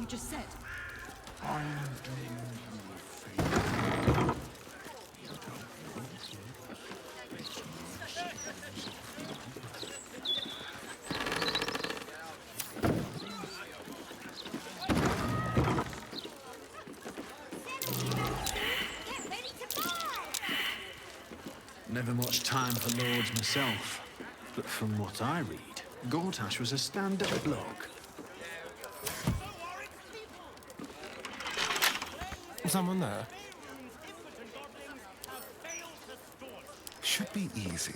you just said? I'm doing you a favor. You don't want to. It's Never much time for lords myself, but from what I read, Gortash was a stand-up bloke. Someone there? should be easy.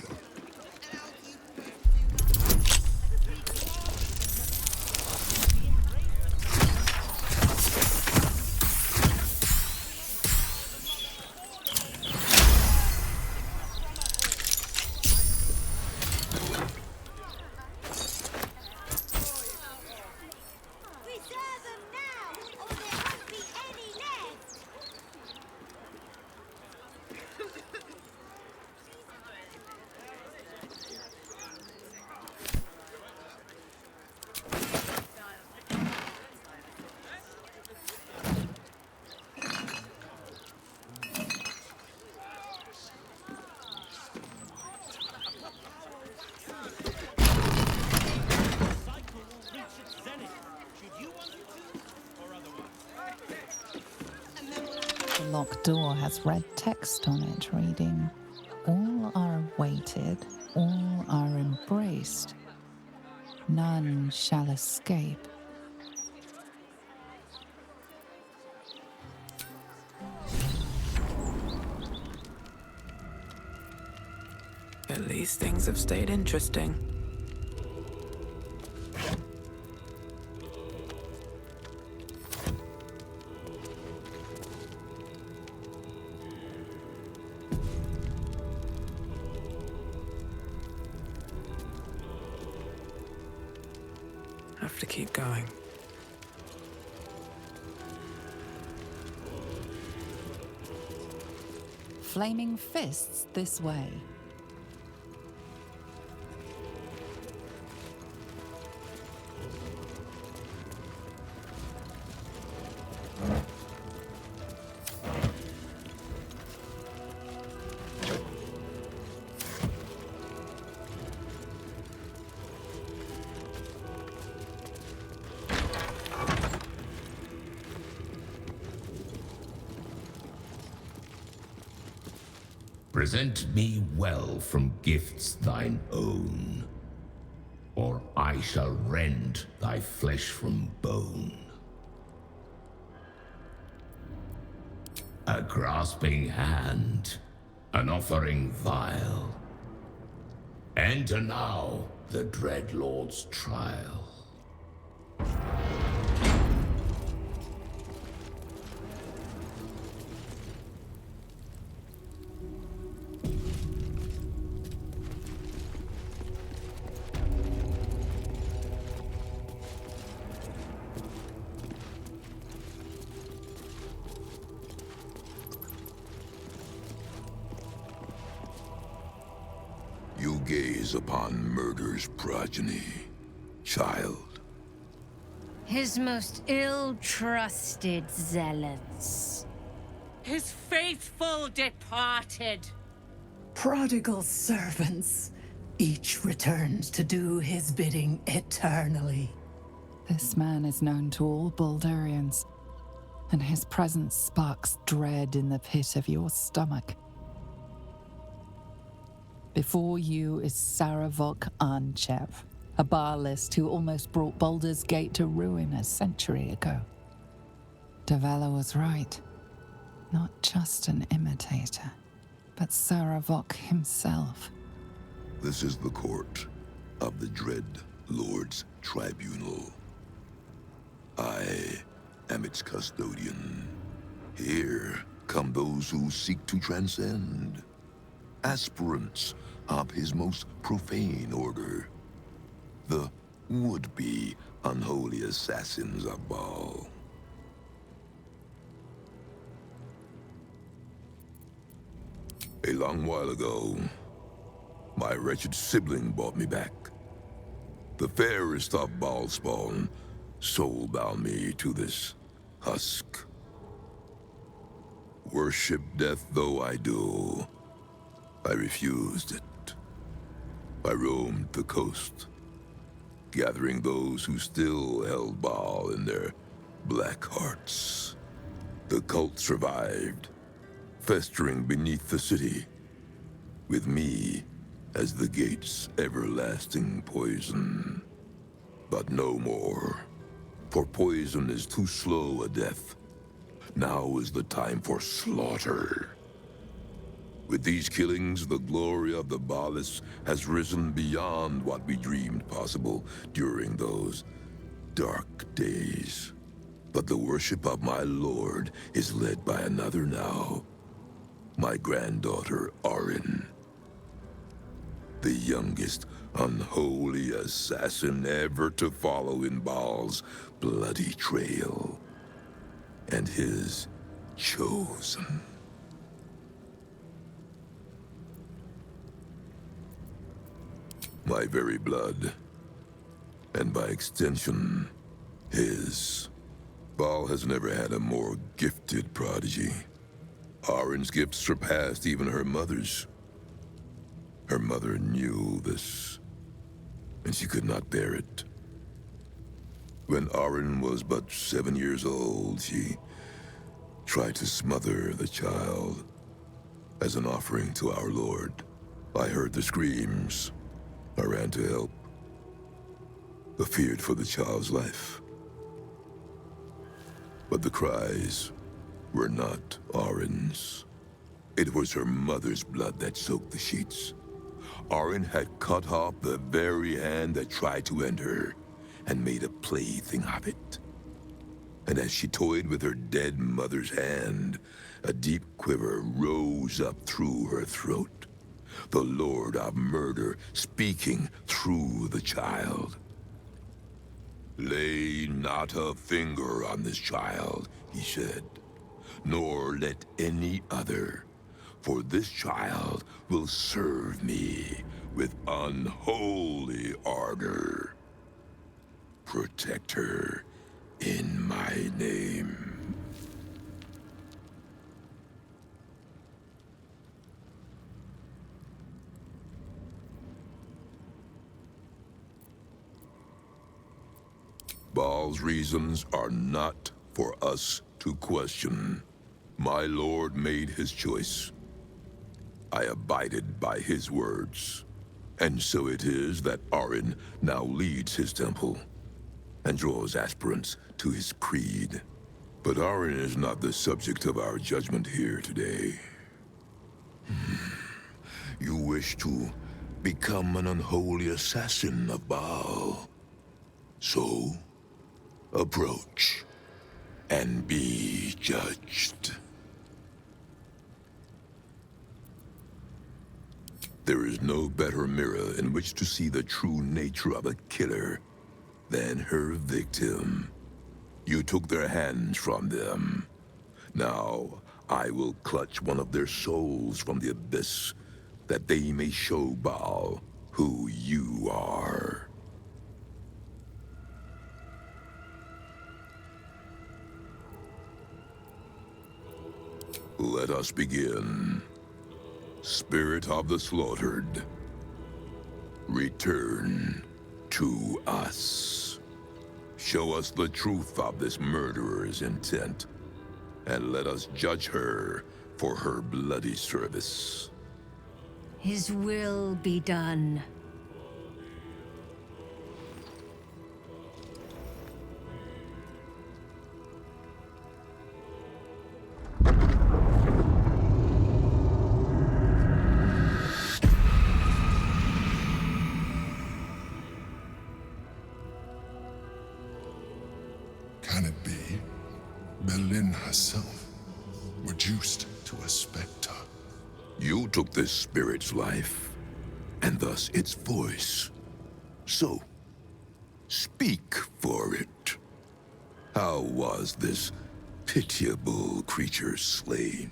The locked door has red text on it reading, "All are awaited, all are embraced. None shall escape." At least things have stayed interesting. Have to keep going. Flaming fists this way. Present me well from gifts thine own, or I shall rend thy flesh from bone. A grasping hand, an offering vile. Enter now the dread lord's trial. You gaze upon murder's progeny, child. His most ill-trusted zealots. His faithful departed. Prodigal servants. Each returns to do his bidding eternally. This man is known to all Baldurians, and his presence sparks dread in the pit of your stomach. Before you is Saravok Arnchev, a Bhaalist who almost brought Baldur's Gate to ruin a century ago. Davella was right. Not just an imitator, but Saravok himself. This is the court of the Dread Lord's Tribunal. I am its custodian. Here come those who seek to transcend. Aspirants of his most profane order. The would-be unholy assassins of Bhaal. A long while ago, my wretched sibling brought me back. The fairest of Bhaal spawn, soul bound me to this husk. Worship death though I do, I refused it. I roamed the coast, gathering those who still held Bhaal in their black hearts. The cult survived, festering beneath the city, with me as the gate's everlasting poison. But no more, for poison is too slow a death. Now is the time for slaughter. With these killings, the glory of the Bhaalists has risen beyond what we dreamed possible during those dark days. But the worship of my lord is led by another now. My granddaughter, Orin. The youngest unholy assassin ever to follow in Bhaal's bloody trail. And his chosen. My very blood. And by extension, his. Bhaal has never had a more gifted prodigy. Orin's gifts surpassed even her mother's. Her mother knew this, and she could not bear it. When Orin was but 7 years old, she tried to smother the child as an offering to our Lord. I heard the screams. I ran to help, but feared for the child's life. But the cries were not Orin's. It was her mother's blood that soaked the sheets. Orin had cut off the very hand that tried to end her, and made a plaything of it. And as she toyed with her dead mother's hand, a deep quiver rose up through her throat. The Lord of Murder speaking through the child. Lay not a finger on this child, he said, nor let any other, for this child will serve me with unholy ardor. Protect her in my name. Bhaal's reasons are not for us to question. My lord made his choice. I abided by his words. And so it is that Orin now leads his temple and draws aspirants to his creed. But Orin is not the subject of our judgment here today. You wish to become an unholy assassin of Bhaal. So, approach and be judged. There is no better mirror in which to see the true nature of a killer than her victim. You took their hands from them. Now, I will clutch one of their souls from the abyss, that they may show Bhaal who you are. Let us begin. Spirit of the slaughtered, return to us. Show us the truth of this murderer's intent, and let us judge her for her bloody service. His will be done. Can it be Berlin herself, reduced to a specter? You took this spirit's life, and thus its voice. So, speak for it. How was this pitiable creature slain?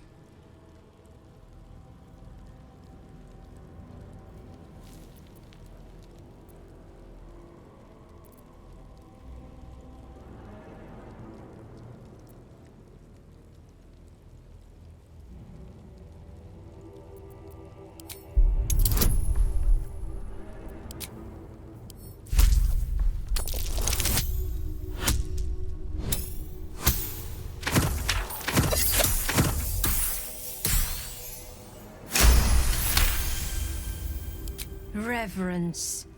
reverence.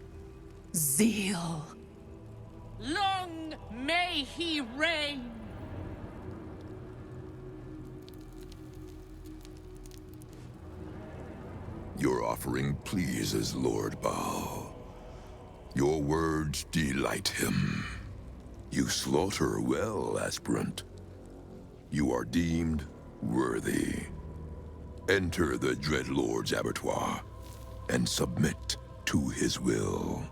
Zeal. Long may he reign! Your offering pleases Lord Bhaal. Your words delight him. You slaughter well, aspirant. You are deemed worthy. Enter the Dreadlord's abattoir and submit to his will.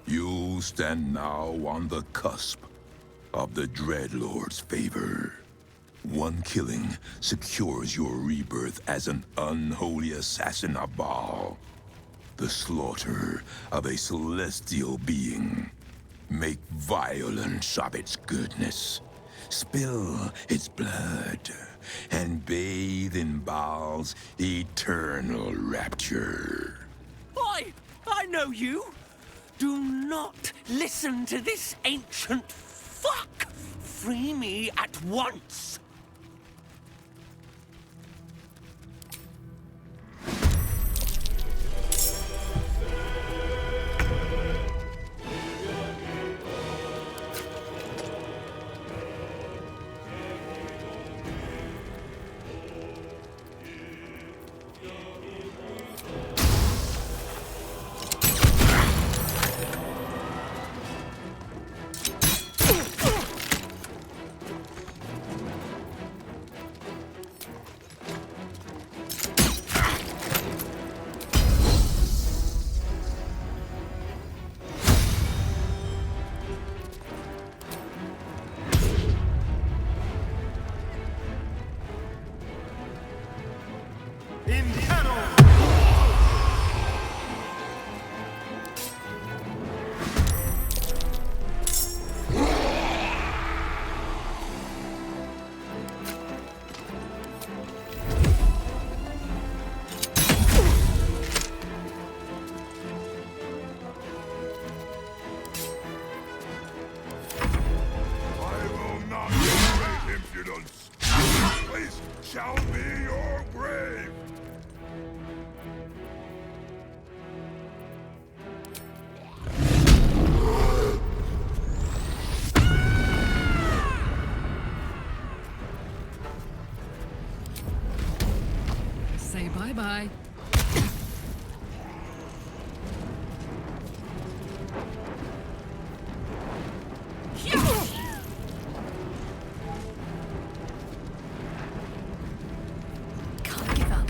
You stand now on the cusp of the Dreadlord's favor. One killing secures your rebirth as an unholy assassin of Bhaal. The slaughter of a celestial being. Make violence of its goodness. Spill its blood, and bathe in Bhaal's eternal rapture. I know you! Do not listen to this ancient fuck! Free me at once! Shall be your grave! Say bye-bye. Can't give up.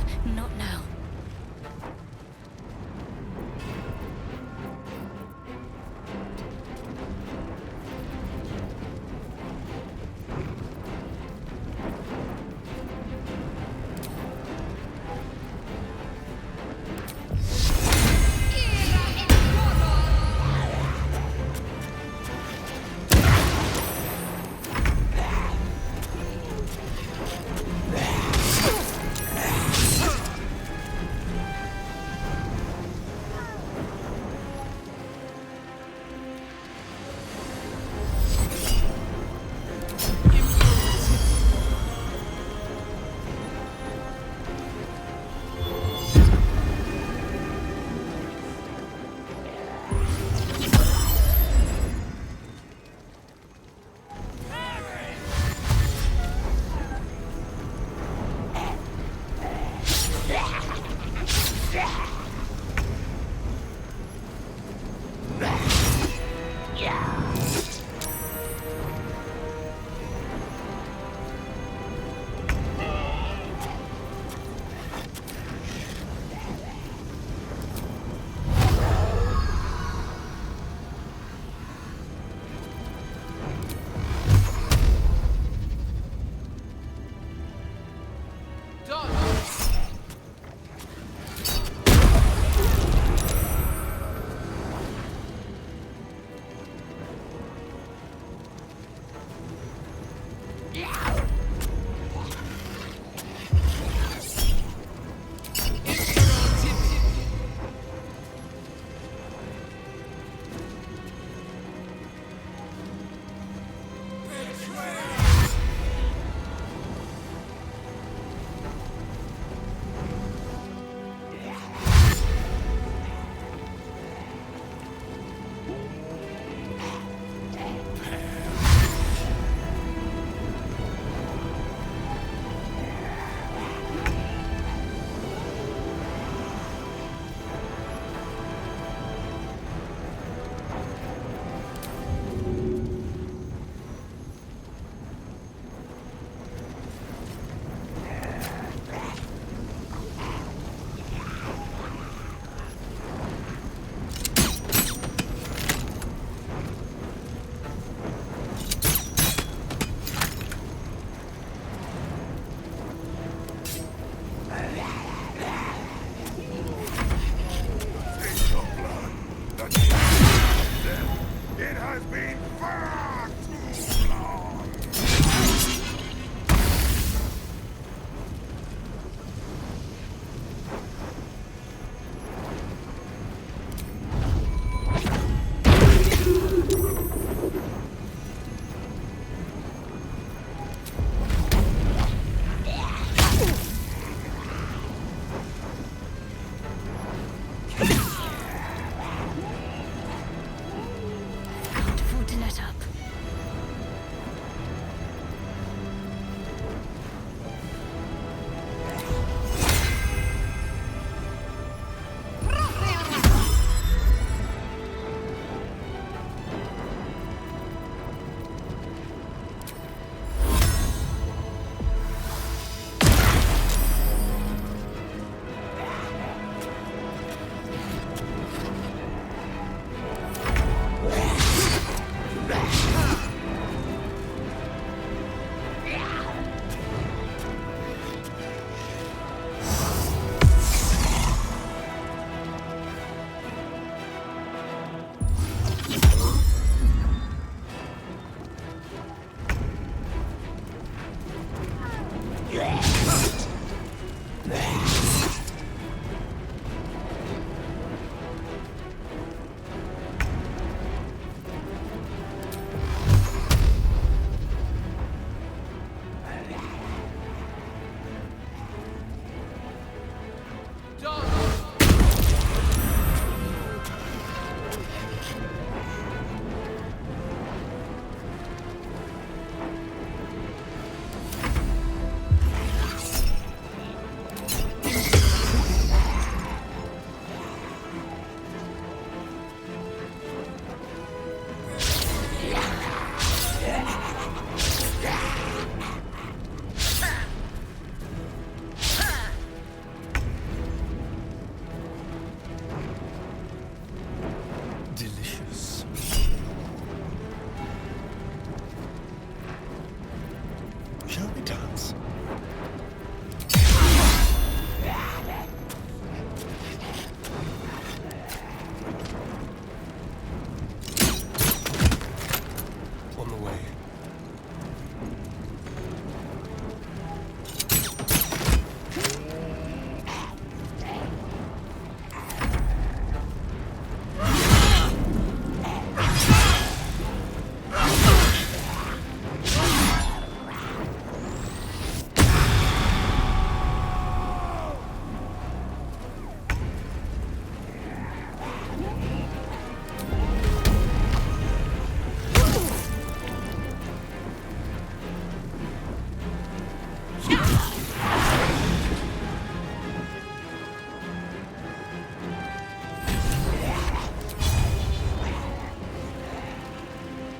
has been far too long! Can't afford to let up. Delicious. Shall we dance? On the way.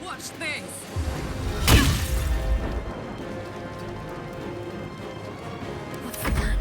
Watch this! What's the plan?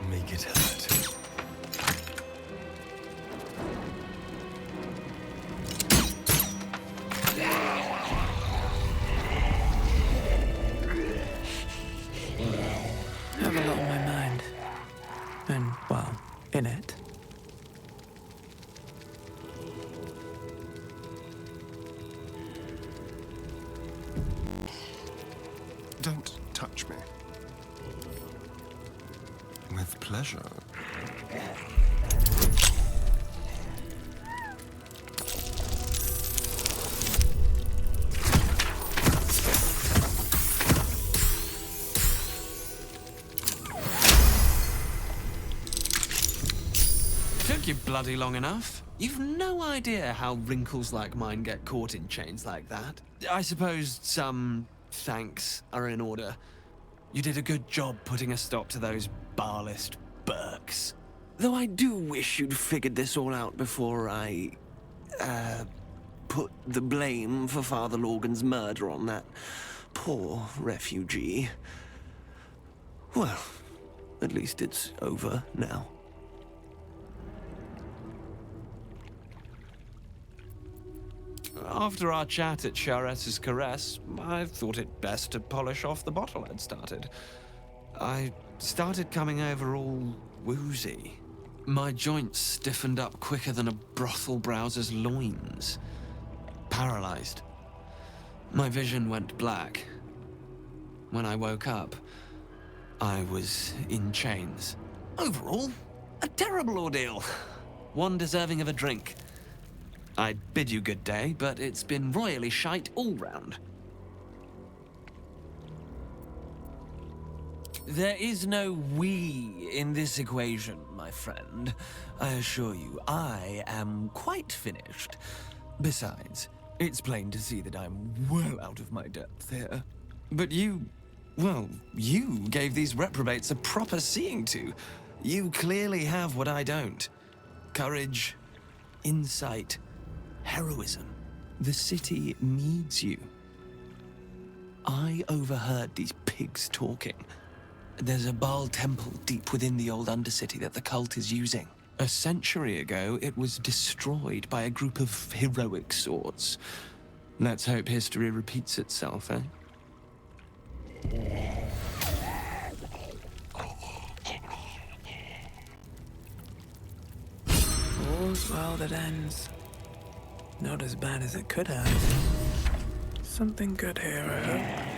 Make it hurt. I have a lot on my mind. And, well, in it. Don't touch me. With pleasure. Took you bloody long enough. You've no idea how wrinkles like mine get caught in chains like that. I suppose some thanks are in order. You did a good job putting a stop to those Bhaalist Burks. Though I do wish you'd figured this all out before I, put the blame for Father Lorgan's murder on that poor refugee. Well, at least it's over now. After our chat at Charessa's Caress, I thought it best to polish off the bottle I'd started. I started coming over all woozy. My joints stiffened up quicker than a brothel browser's loins. Paralyzed. My vision went black. When I woke up, I was in chains. Overall, a terrible ordeal. One deserving of a drink. I'd bid you good day, but it's been royally shite all round. There is no we in this equation, my friend. I assure you, I am quite finished. Besides, it's plain to see that I'm well out of my depth here. But you gave these reprobates a proper seeing to. You clearly have what I don't. Courage, insight, heroism. The city needs you. I overheard these pigs talking. There's a Bhaal Temple deep within the old Undercity that the cult is using. A century ago, it was destroyed by a group of heroic sorts. Let's hope history repeats itself, eh? All's well that ends. Not as bad as it could have. Something good here, I hope.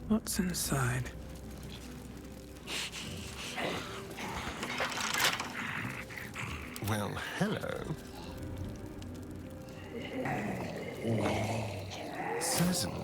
What's inside? Well, hello. Certainly.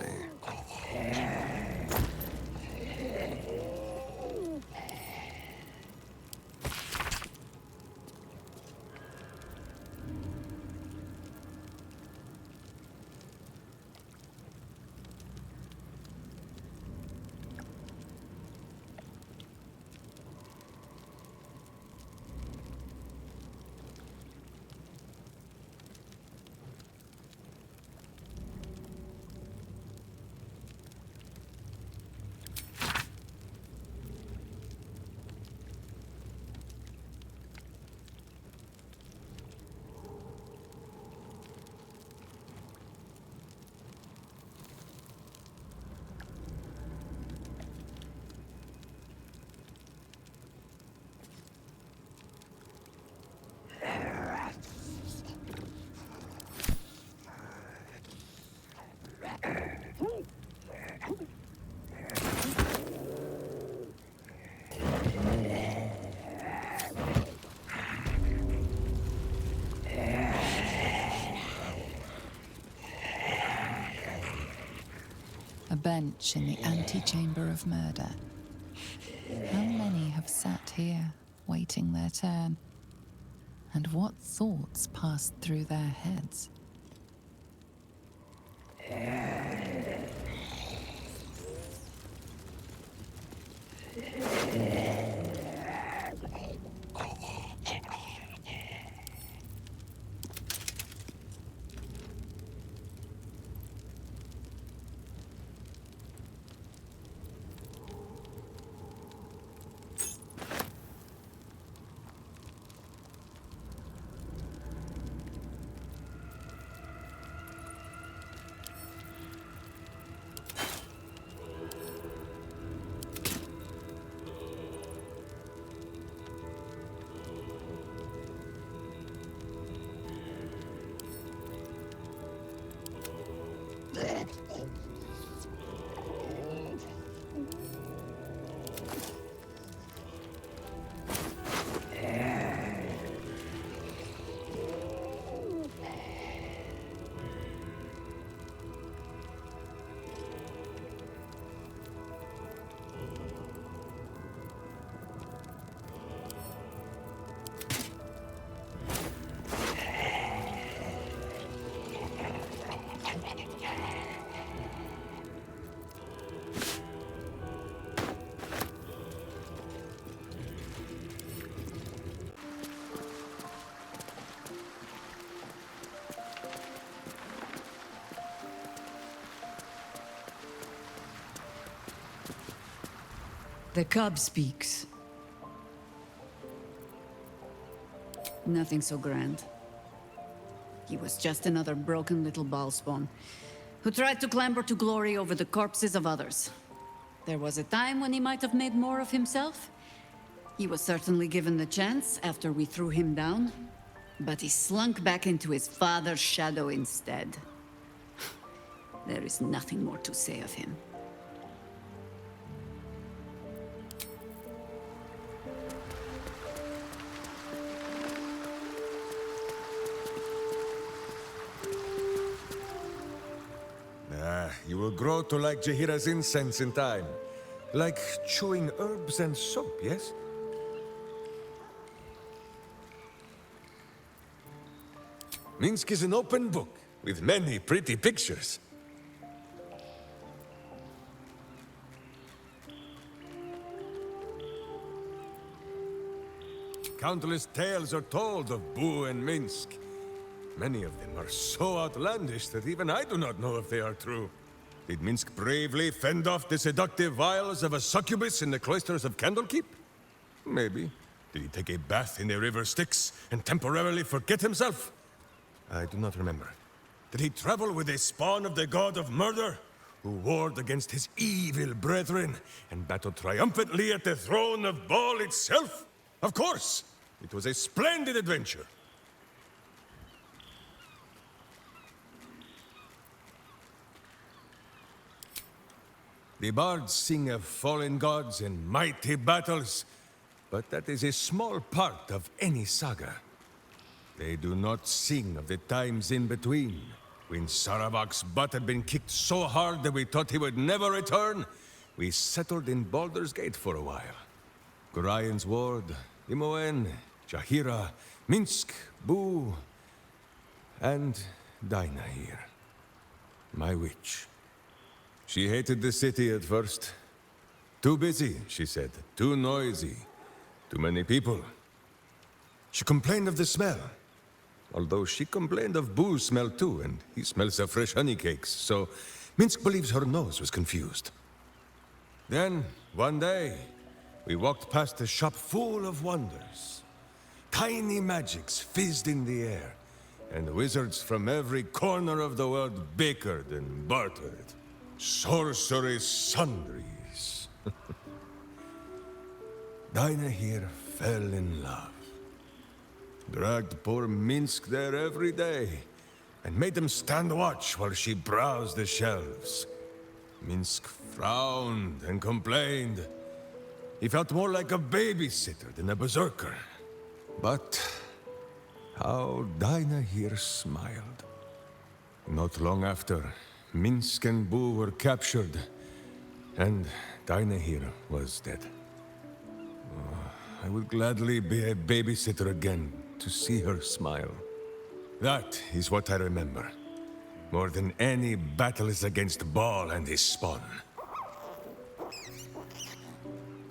A bench in the antechamber of murder. How many have sat here, waiting their turn? And what thoughts passed through their heads? The cub speaks. Nothing so grand. He was just another broken little ballspawn who tried to clamber to glory over the corpses of others. There was a time when he might have made more of himself. He was certainly given the chance after we threw him down, but he slunk back into his father's shadow instead. There is nothing more to say of him. You will grow to like Jahira's incense in time. Like chewing herbs and soap, yes? Minsk is an open book, with many pretty pictures. Countless tales are told of Boo and Minsk. Many of them are so outlandish that even I do not know if they are true. Did Minsk bravely fend off the seductive vials of a succubus in the cloisters of Candlekeep? Maybe. Did he take a bath in the river Styx and temporarily forget himself? I do not remember. Did he travel with a spawn of the god of murder, who warred against his evil brethren and battled triumphantly at the throne of Bhaal itself? Of course! It was a splendid adventure. The bards sing of fallen gods and mighty battles, but that is a small part of any saga. They do not sing of the times in between, when Saravak's butt had been kicked so hard that we thought he would never return. We settled in Baldur's Gate for a while. Gorian's Ward, Imoen, Jahira, Minsk, Boo, and Dinah here. My witch. She hated the city at first. Too busy, she said. Too noisy. Too many people. She complained of the smell. Although she complained of Boo's smell too, and he smells of fresh honey cakes, so Minsk believes her nose was confused. Then, one day, we walked past a shop full of wonders. Tiny magics fizzed in the air, and wizards from every corner of the world bickered and bartered. Sorcery sundries. Dinah here fell in love. Dragged poor Minsk there every day, and made them stand watch while she browsed the shelves. Minsk frowned and complained. He felt more like a babysitter than a berserker. But how Dinah here smiled. Not long after, Minsk and Boo were captured, and Dinah here was dead. I would gladly be a babysitter again to see her smile. That is what I remember. More than any battles against Bhaal and his spawn.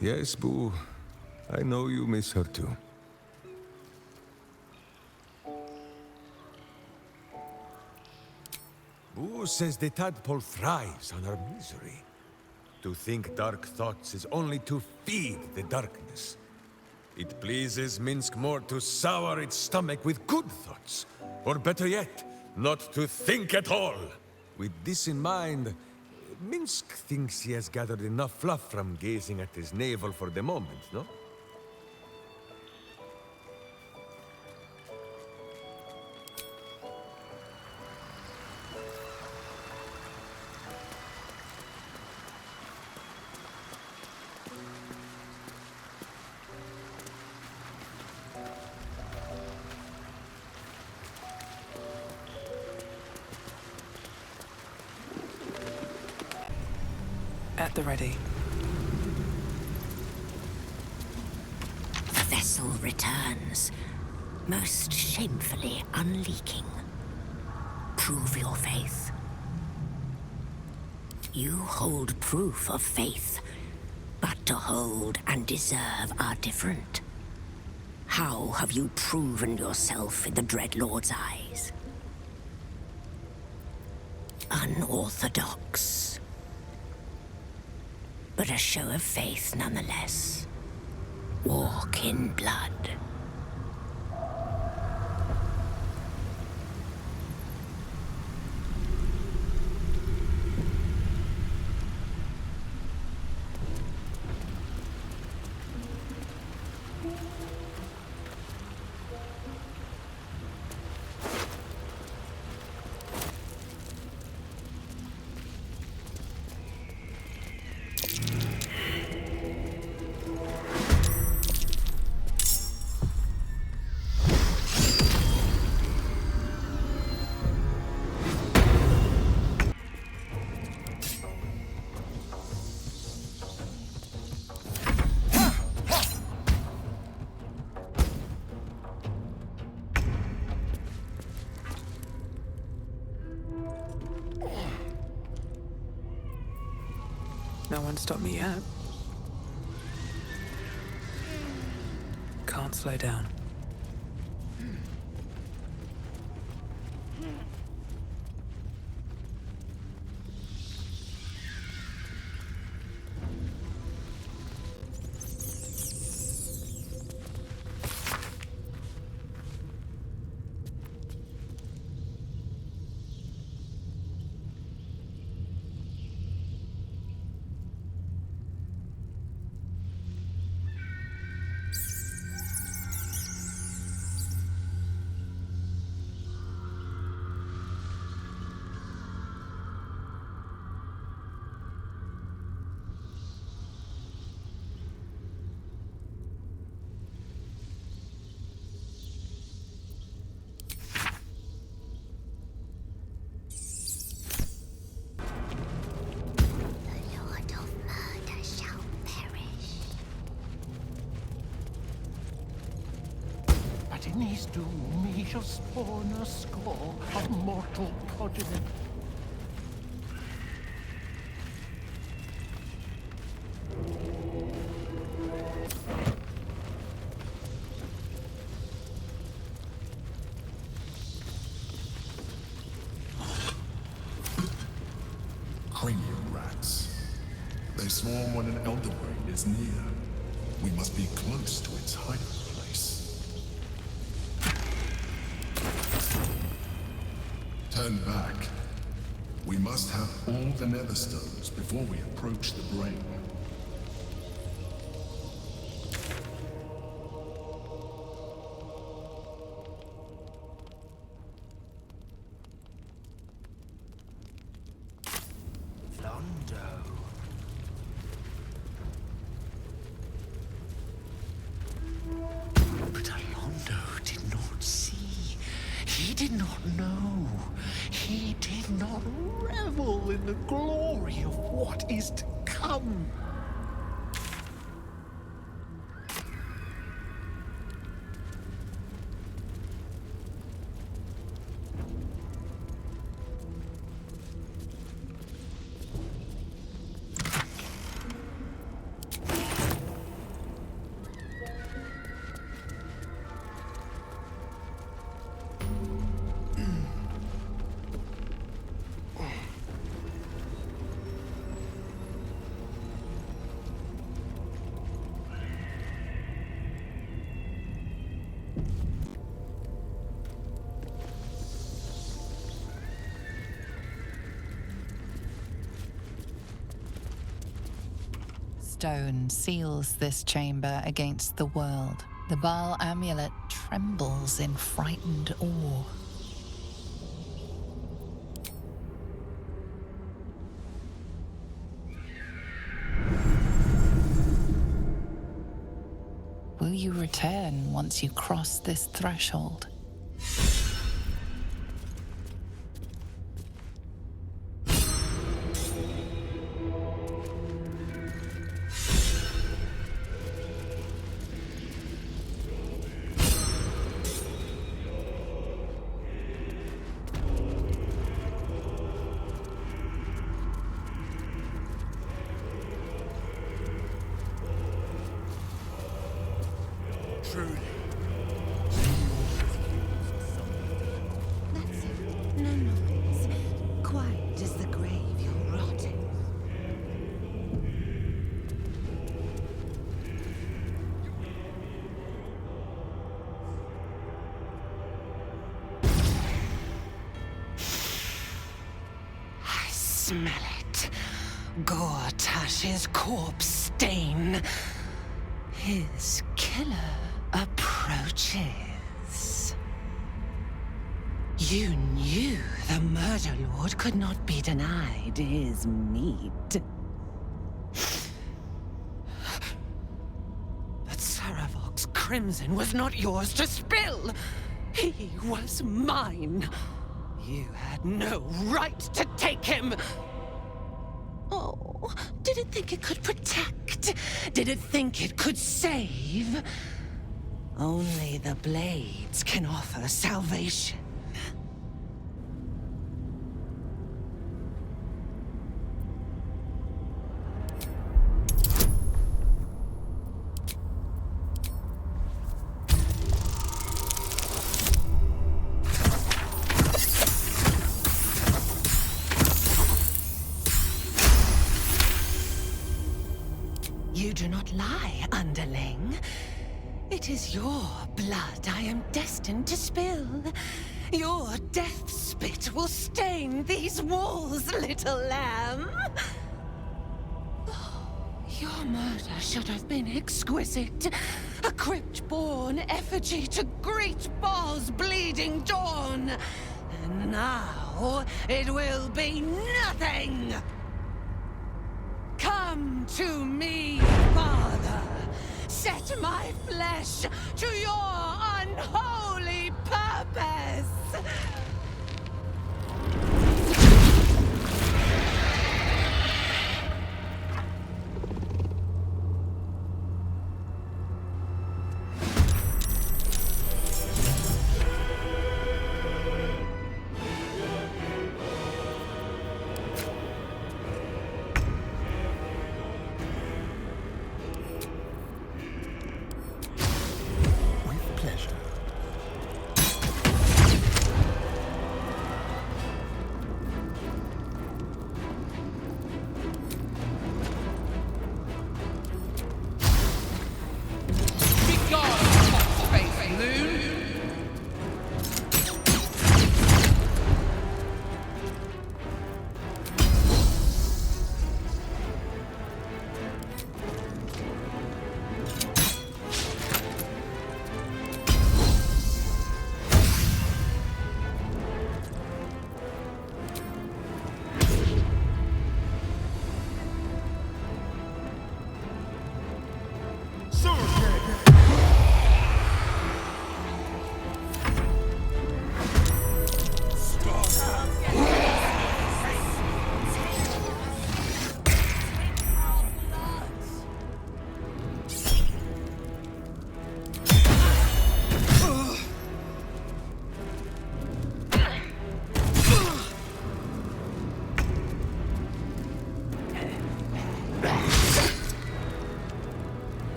Yes, Boo. I know you miss her too. Boo says the tadpole thrives on her misery. To think dark thoughts is only to feed the darkness. It pleases Minsk more to sour its stomach with good thoughts. Or better yet, not to think at all. With this in mind, Minsk thinks he has gathered enough fluff from gazing at his navel for the moment, no? At the ready. The vessel returns, most shamefully unleaking. Prove your faith. You hold proof of faith, but to hold and deserve are different. How have you proven yourself in the Dreadlord's eyes? Unorthodox. but a show of faith nonetheless. Walk in blood. No one stopped me yet. Can't slow down. In his doom he shall spawn a score of mortal progeny. Cranium rats. They swarm when an elder brain is near. We must be close to its hiding place. Turn back. We must have all the Netherstones before we approach the brain. Stone seals this chamber against the world. The Bhaal amulet trembles in frightened awe. Will you return once you cross this threshold? smell it. Gortash's corpse stain. His killer approaches. You knew the Murder Lord could not be denied his meat. But Saravok's crimson was not yours to spill. He was mine. You had no right to take him. Oh, did it think it could protect? Did it think it could save? Only the blades can offer salvation. You do not lie, underling. It is your blood I am destined to spill. Your death spit will stain these walls, little lamb. Oh, your murder should have been exquisite. A crypt-born effigy to greet Bhaal's bleeding dawn. And now it will be nothing! Come to me, Father. Set my flesh to your unholy purpose!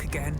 Again.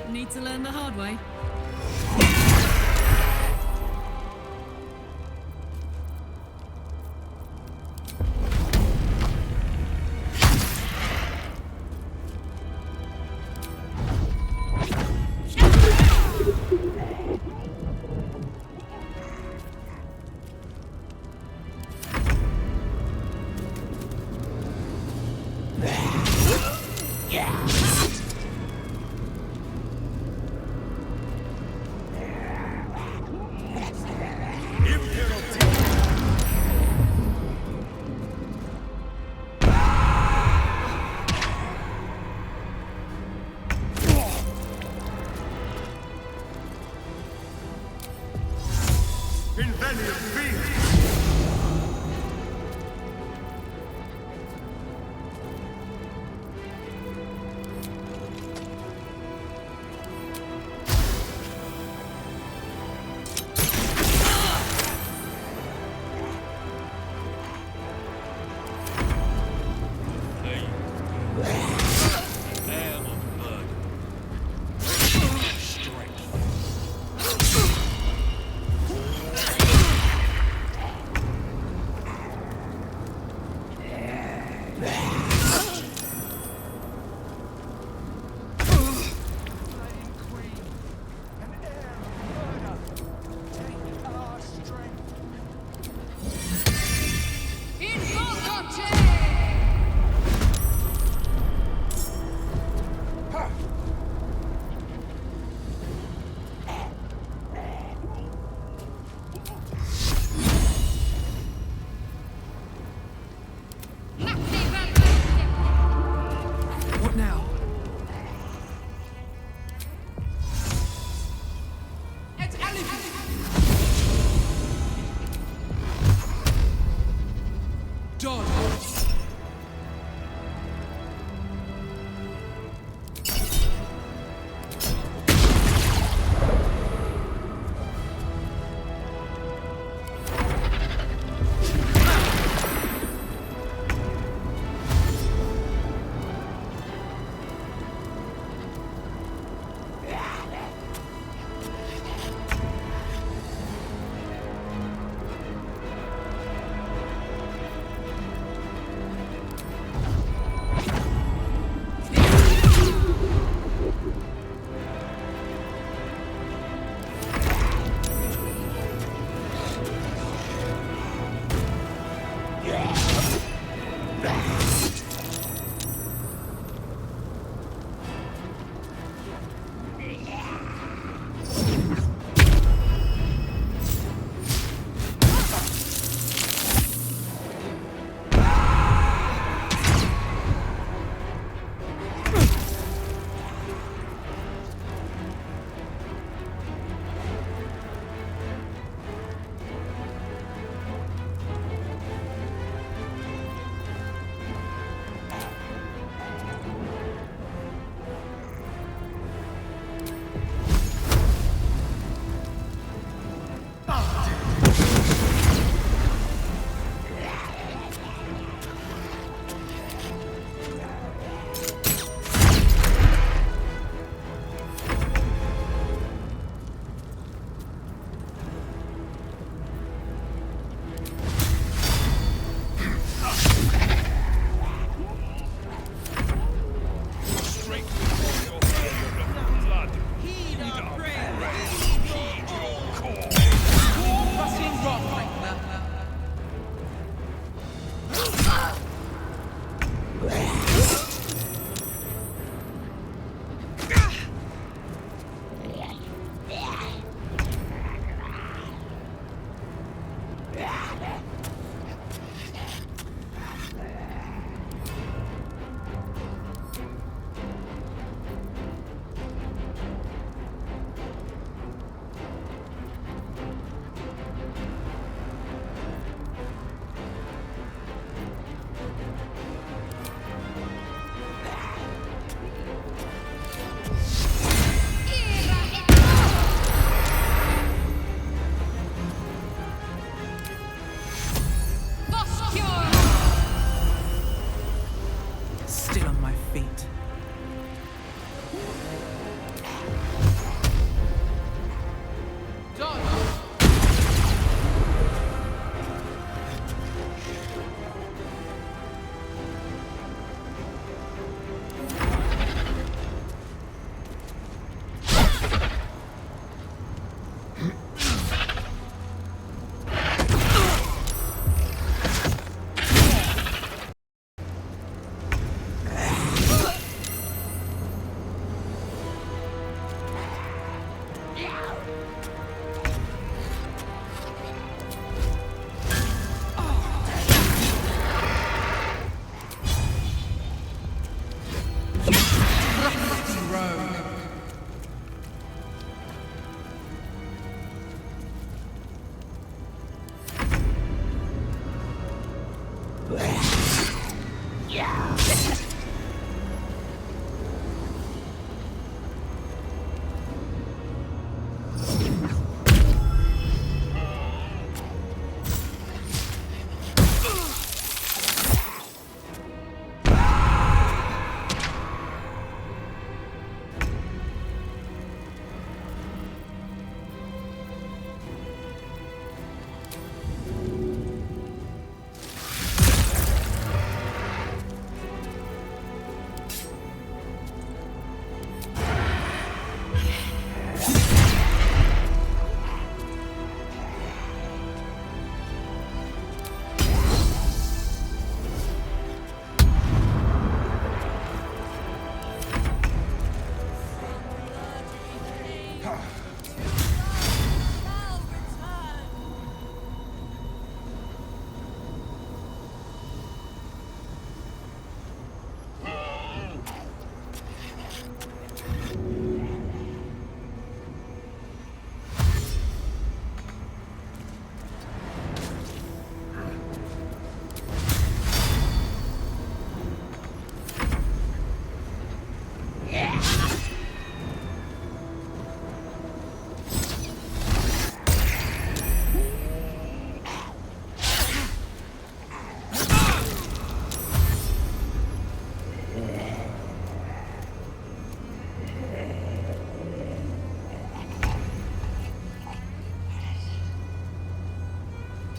Need to learn the hard way.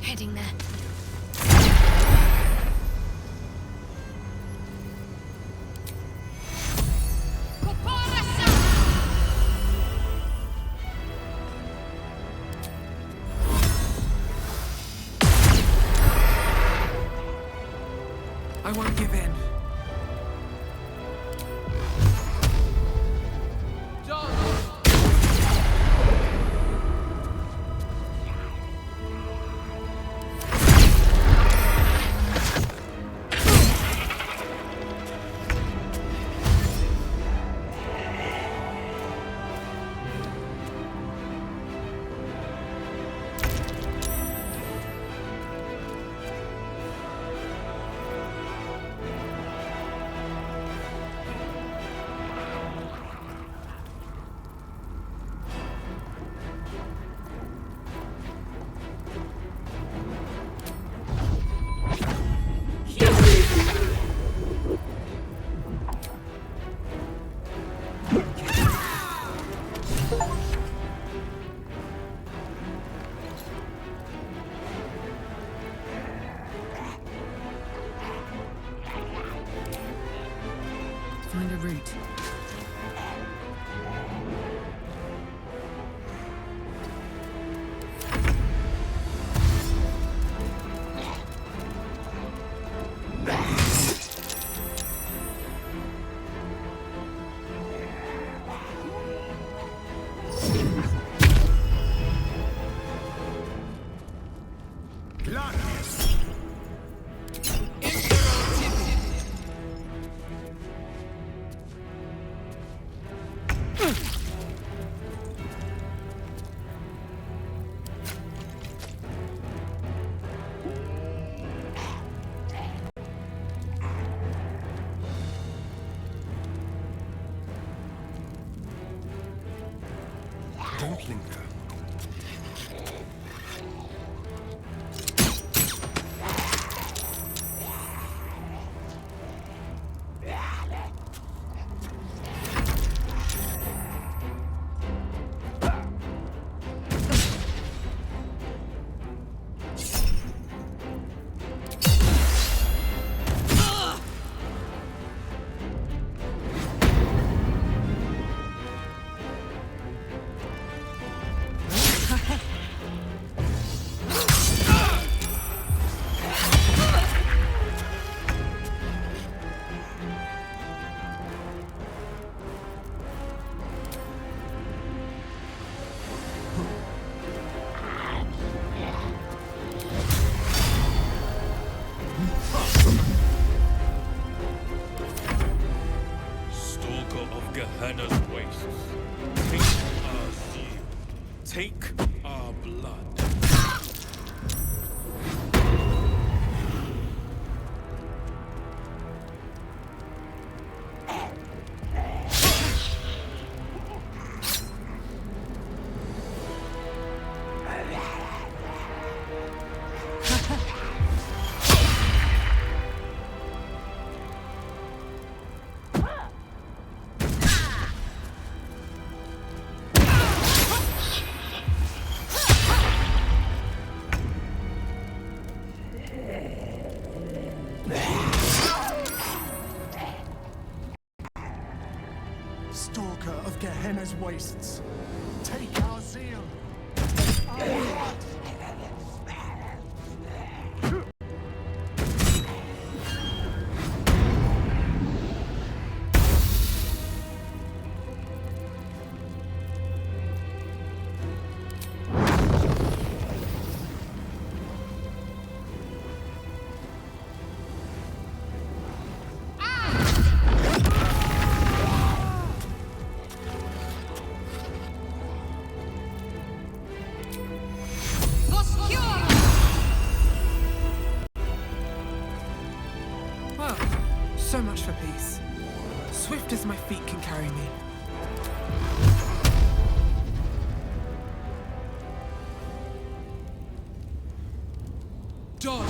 Heading there. I won't give in. Find a route. Don't linger. Gehenna's wastes. Take our zeal. Take our blood. Stalker of Gehenna's wastes. Take our zeal. So much for peace. Swift as my feet can carry me. Done!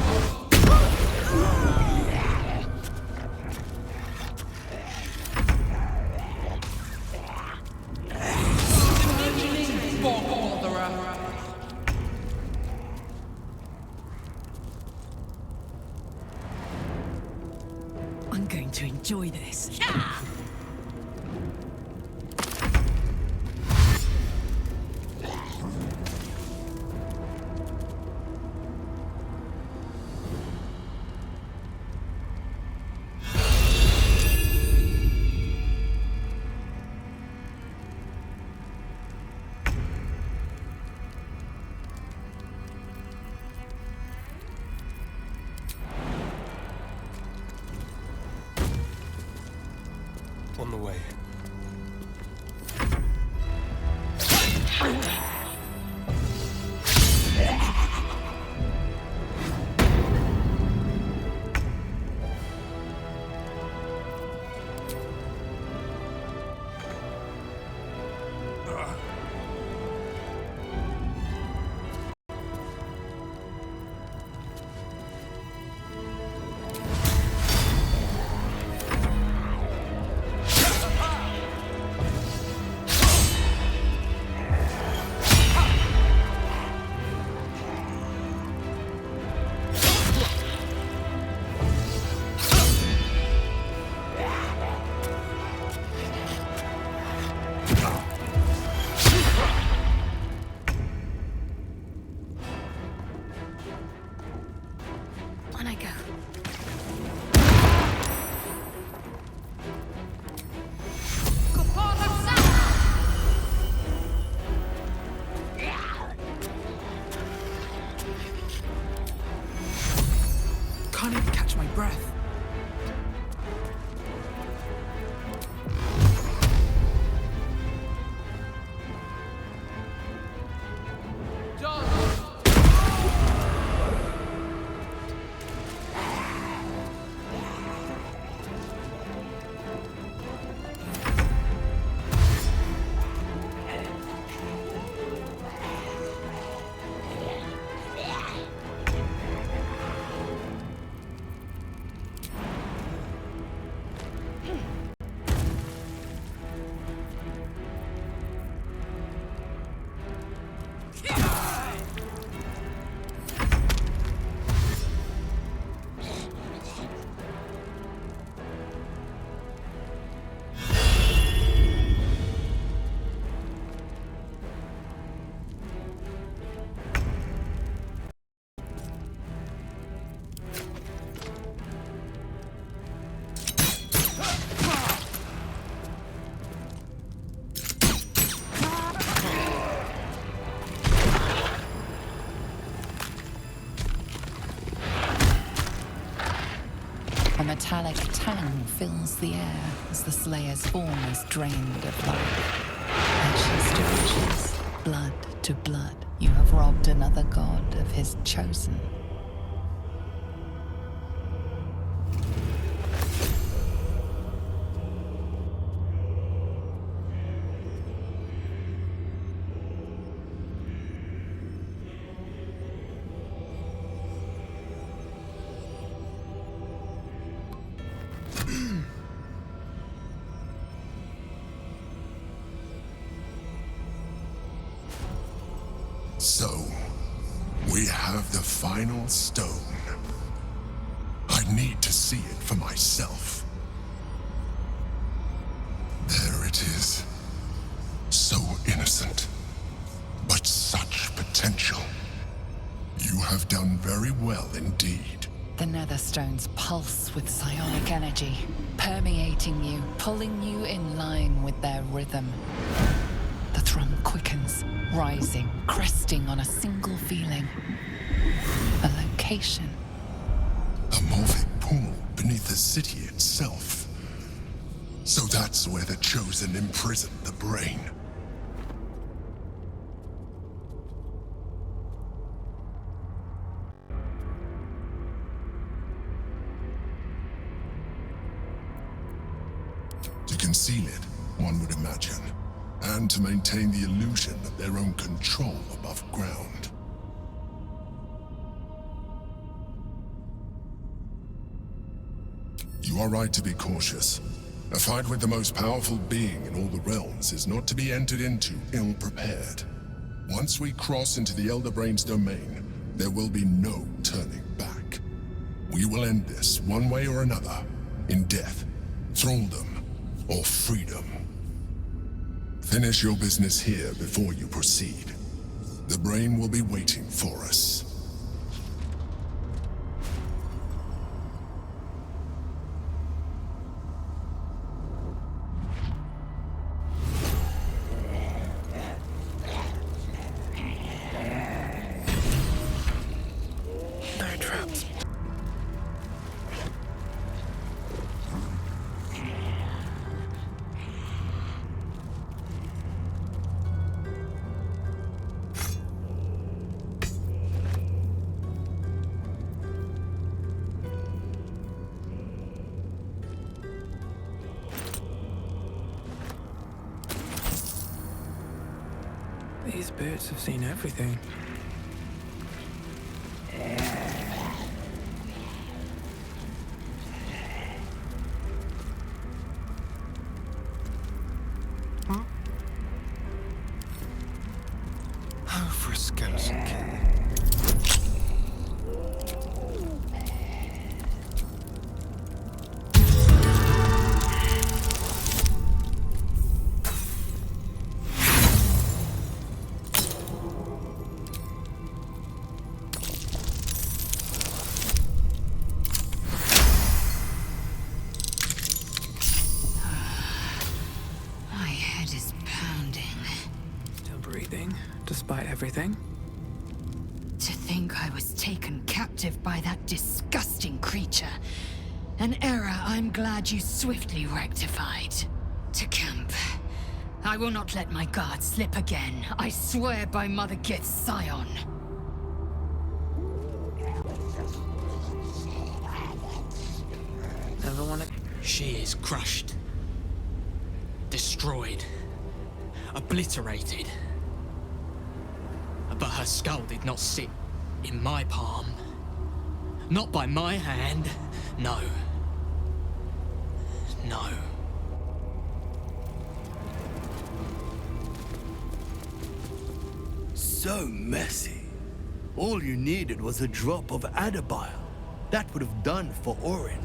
to enjoy this. On the way. On I go. Can't even catch my breath. A metallic tang fills the air as the Slayer's form is drained of life. Ashes to ashes, blood to blood, you have robbed another god of his chosen. So, we have the final stone. I need to see it for myself. There it is. So innocent, but such potential. You have done very well indeed. The Netherstones pulse with psionic energy, permeating you, pulling you in line with their rhythm. The thrum quickens, rising, cresting on a single feeling. A location. A morphic pool beneath the city itself. So that's where the Chosen imprisoned the brain. To conceal it, one would imagine, and to maintain the illusion of their own control above ground. You are right to be cautious. A fight with the most powerful being in all the realms is not to be entered into ill-prepared. Once we cross into the Elder Brain's domain, there will be no turning back. We will end this one way or another, in death thraldom, or freedom. Finish your business here before you proceed. The brain will be waiting for us. No traps. These birds have seen everything. Oh, for a skeleton kill. My head is pounding. Still breathing, despite everything. To think I was taken captive by that disgusting creature. An error I'm glad you swiftly rectified. To camp. I will not let my guard slip again. I swear by Mother Gith's Scion. Never wanna. She is crushed. Destroyed. Obliterated. But her skull did not sit in my palm. Not by my hand. No. No. So messy. All you needed was a drop of adabile. That would have done for Orin.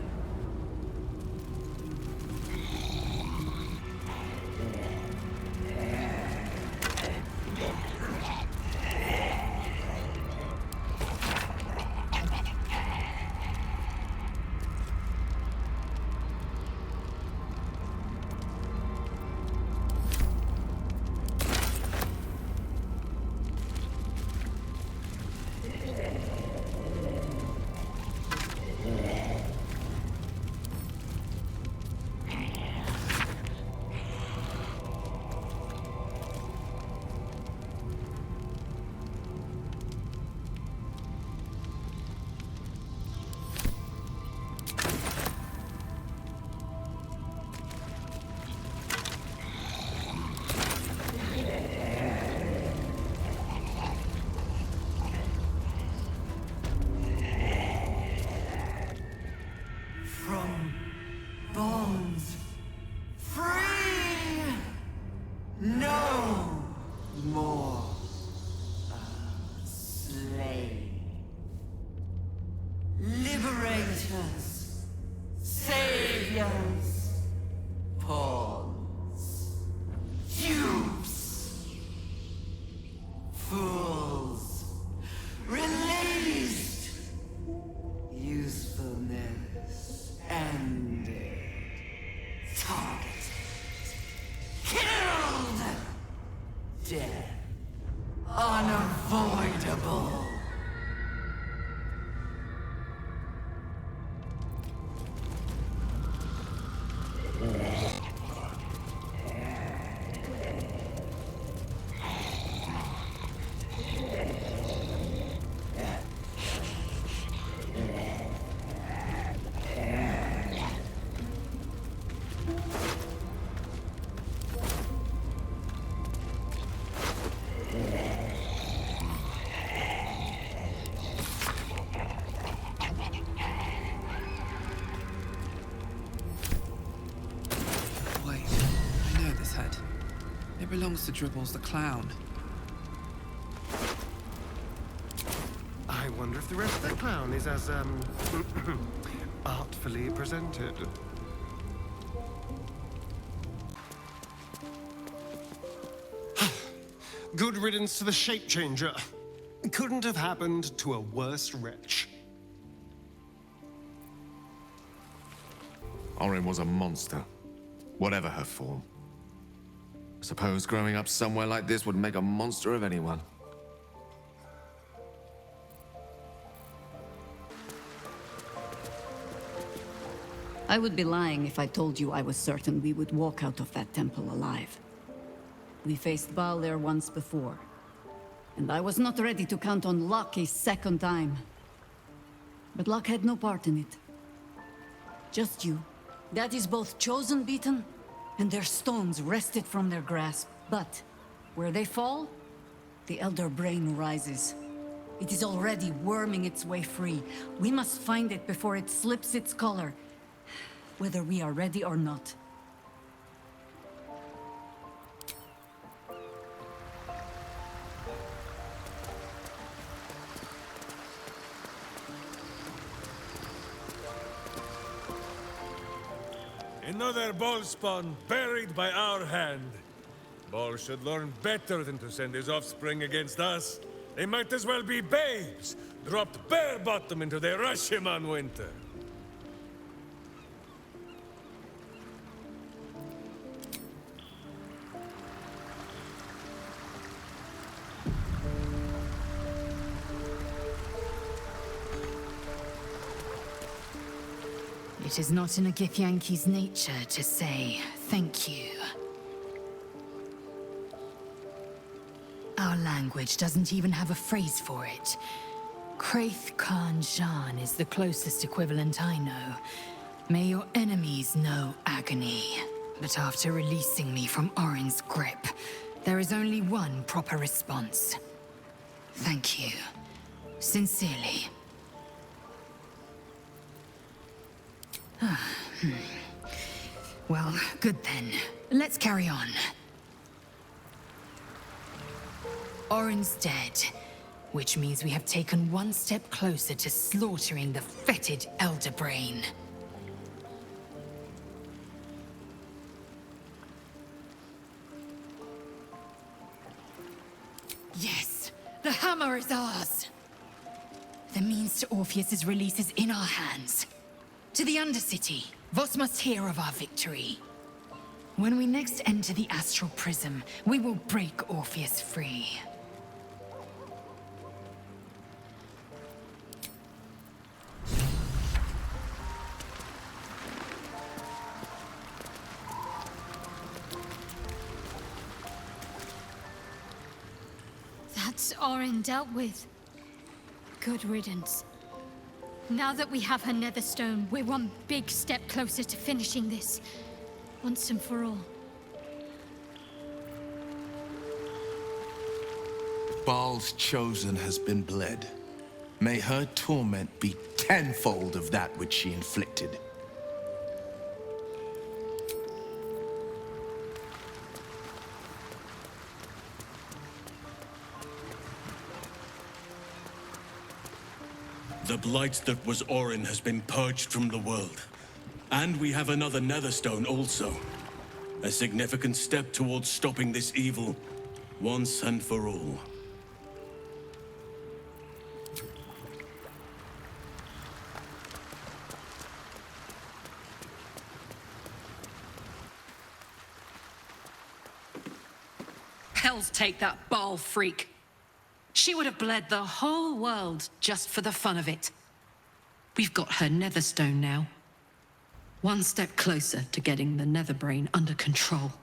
Liberators, saviors, pawns, dupes, fools, released, usefulness ended, targeted, killed, death unavoidable. Belongs to Dribbles the clown. I wonder if the rest of the clown is as, artfully presented. good riddance to the shape changer. Couldn't have happened to a worse wretch. Orin was a monster, whatever her form. I suppose growing up somewhere like this would make a monster of anyone. I would be lying if I told you I was certain we would walk out of that temple alive. We faced Bhaal there once before, and I was not ready to count on luck a second time. But luck had no part in it. Just you. That is both chosen beaten, and their stones wrested from their grasp. But where they fall, the Elder Brain rises. It is already worming its way free. We must find it before it slips its color, whether we are ready or not. Another ball spawn buried by our hand. Bhaal should learn better than to send his offspring against us. They might as well be babes, dropped bare bottom into the Rashiman winter. It is not in a Githyanki's nature to say thank you. Our language doesn't even have a phrase for it. Kraith Khan Jan is the closest equivalent I know. May your enemies know agony. But after releasing me from Orin's grip, there is only one proper response. Thank you. Sincerely. Well, good then. Let's carry on. Orin's dead, which means we have taken one step closer to slaughtering the fetid Elder Brain. Yes, the hammer is ours. The means to Orpheus's release is in our hands. To the Undercity, Voss must hear of our victory. When we next enter the Astral Prism, we will break Orpheus free. That's Orin dealt with. Good riddance. Now that we have her Netherstone, we're one big step closer to finishing this, once and for all. Bhaal's chosen has been bled. May her torment be tenfold of that which she inflicted. The blight that was Orin has been purged from the world. And we have another Netherstone also. A significant step towards stopping this evil, once and for all. Hell's take that Bhaal freak. She would have bled the whole world just for the fun of it. We've got her Netherstone now. One step closer to getting the Netherbrain under control.